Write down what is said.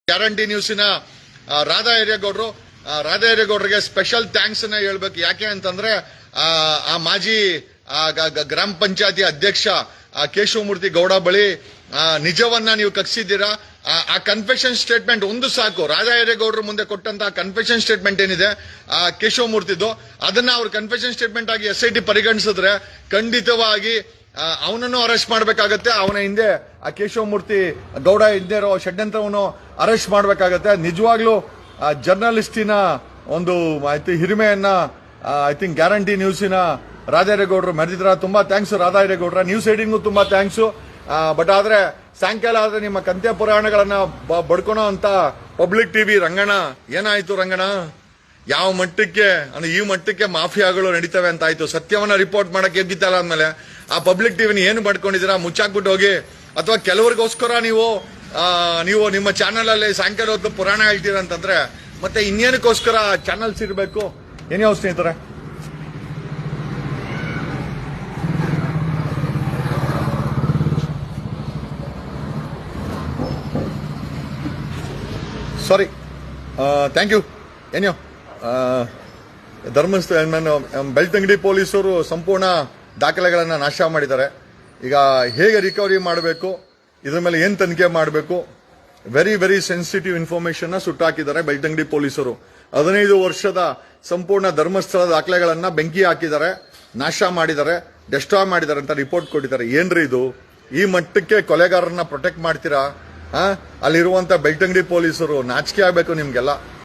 Guarantee ನ್ಯೂಸಿನ Radha ಹಿರೇಗೌಡರಿಗೆ special thanks ಅನ್ನ ಹೇಳ್ಬೇಕು. ಯಾಕೆ ಅಂತಂದ್ರೆ ಆ ಮಾಜಿ ಗ್ರಾಮ ಪಂಚಾಯತಿ ಅಧ್ಯಕ್ಷ ಕೇಶವಮೂರ್ತಿ ಗೌಡ ಬಳಿ ನಿಜವನ್ನ ನೀವು ಕಕ್ಸಿದ್ದೀರಾ. ಆ ಕನ್ಫೆಷನ್ ಸ್ಟೇಟ್ಮೆಂಟ್ ಒಂದು ಸಾಕು. ರಾಧಾ ಹಿರೇಗೌಡರ ಮುಂದೆ ಕೊಟ್ಟಂತಹ ಕನ್ಫೆಷನ್ ಸ್ಟೇಟ್ಮೆಂಟ್ ಏನಿದೆ ಕೇಶವಮೂರ್ತಿದು, ಅದನ್ನ ಅವ್ರ ಕನ್ಫೆಷನ್ ಸ್ಟೇಟ್ಮೆಂಟ್ ಆಗಿ SIT ಪರಿಗಣಿಸಿದ್ರೆ ಖಂಡಿತವಾಗಿ ಅವನನ್ನು ಅರೆಸ್ಟ್ ಮಾಡಬೇಕಾಗತ್ತೆ. ಅವನ ಹಿಂದೆ ಆ ಕೇಶವಮೂರ್ತಿ ಗೌಡ ಹಿಂದೆ ಇರೋ ಷಡ್ಯಂತ್ರವನ್ನು ಅರೆಸ್ಟ್ ಮಾಡಬೇಕಾಗತ್ತೆ. ನಿಜವಾಗ್ಲೂ ಜರ್ನಲಿಸ್ಟಿನ ಒಂದು ಹಿರಿಮೆಯನ್ನ ಗ್ಯಾರಂಟಿ ನ್ಯೂಸಿನ ರಾಧಾ ಹಿರೇಗೌಡರು ಮೆರೆದಿದ್ರ. ತುಂಬಾ ಥ್ಯಾಂಕ್ಸ್ ರಾಧಾ ಹಿರೇಗೌಡರ. ನ್ಯೂಸ್ 18ಗೂ ತುಂಬಾ ಥ್ಯಾಂಕ್ಸ್. ಬಟ್ ಆದ್ರೆ ಸಾಯಂಕಾಲ ಆದ್ರೆ ನಿಮ್ಮ ಕಂತೆ ಪುರಾಣಗಳನ್ನ ಬಡ್ಕೊಳೋ ಅಂತ ಪಬ್ಲಿಕ್ ಟಿವಿ ರಂಗಣ್ಣ ಏನಾಯ್ತು ರಂಗಣ್ಣ? ಯಾವ ಮಟ್ಟಕ್ಕೆ ಅಂದ್ರೆ ಈ ಮಟ್ಟಕ್ಕೆ ಮಾಫಿಯಾಗಳು ನಡೀತವೆ ಅಂತ ಆಯ್ತು. ಸತ್ಯವನ್ನ ರಿಪೋರ್ಟ್ ಮಾಡಕ್ಕೆ ಎದ್ದಿತ್ತಲ್ಲ ಅಂದ್ಮೇಲೆ ಆ ಪಬ್ಲಿಕ್ ಟಿವಿನ ಏನು ಮಾಡ್ಕೊಂಡಿದ್ದೀರಾ? ಮುಚ್ಚಾಕ್ಬಿಟ್ಟು ಹೋಗಿ. ಅಥವಾ ಕೆಲವರಿಗೋಸ್ಕರ ನೀವು ನಿಮ್ಮ ಚಾನೆಲ್ ಅಲ್ಲಿ ಸಾಯಂಕಾಲ ಹೊತ್ತು ಪುರಾಣ ಹೇಳ್ತೀರಾ ಅಂತಂದ್ರೆ ಮತ್ತೆ ಇನ್ನೇನಕ್ಕೋಸ್ಕರ ಚಾನೆಲ್ಸ್ ಇರಬೇಕು? ಏನೇ ಸ್ನೇಹಿತರೆ, ಸಾರಿ, ಥ್ಯಾಂಕ್ ಯು. ಏನೋ ಧರ್ಮಸ್ಥಳ ಬೆಳ್ತಂಗಡಿ ಪೊಲೀಸರು ಸಂಪೂರ್ಣ ದಾಖಲೆಗಳನ್ನು ನಾಶ ಮಾಡಿದ್ದಾರೆ. ಈಗ ಹೇಗೆ ರಿಕವರಿ ಮಾಡಬೇಕು, ಇದ್ರ ಮೇಲೆ ಏನ್ ತನಿಖೆ ಮಾಡಬೇಕು, ವೆರಿ ವೆರಿ ಸೆನ್ಸಿಟಿವ್ ಇನ್ಫಾರ್ಮೇಶನ್ ಸುಟ್ಟಾಕಿದ್ದಾರೆ ಬೆಳ್ತಂಗಡಿ ಪೊಲೀಸರು. 15 ವರ್ಷದ ಸಂಪೂರ್ಣ ಧರ್ಮಸ್ಥಳ ದಾಖಲೆಗಳನ್ನ ಬೆಂಕಿ ಹಾಕಿದ್ದಾರೆ, ನಾಶ ಮಾಡಿದ್ದಾರೆ, ಡೆಸ್ಟ್ರಾಯ್ ಮಾಡಿದ್ದಾರೆ ಅಂತ ರಿಪೋರ್ಟ್ ಕೊಟ್ಟಿದ್ದಾರೆ. ಏನ್ರಿ ಇದು? ಈ ಮಟ್ಟಕ್ಕೆ ಕೊಲೆಗಾರರನ್ನ ಪ್ರೊಟೆಕ್ಟ್ ಮಾಡ್ತೀರಾ? ಅಲ್ಲಿರುವಂತ ಬೆಳ್ತಂಗಡಿ ಪೊಲೀಸರು ನಾಚಿಕೆ ಆಗ್ಬೇಕು ನಿಮ್ಗೆಲ್ಲ.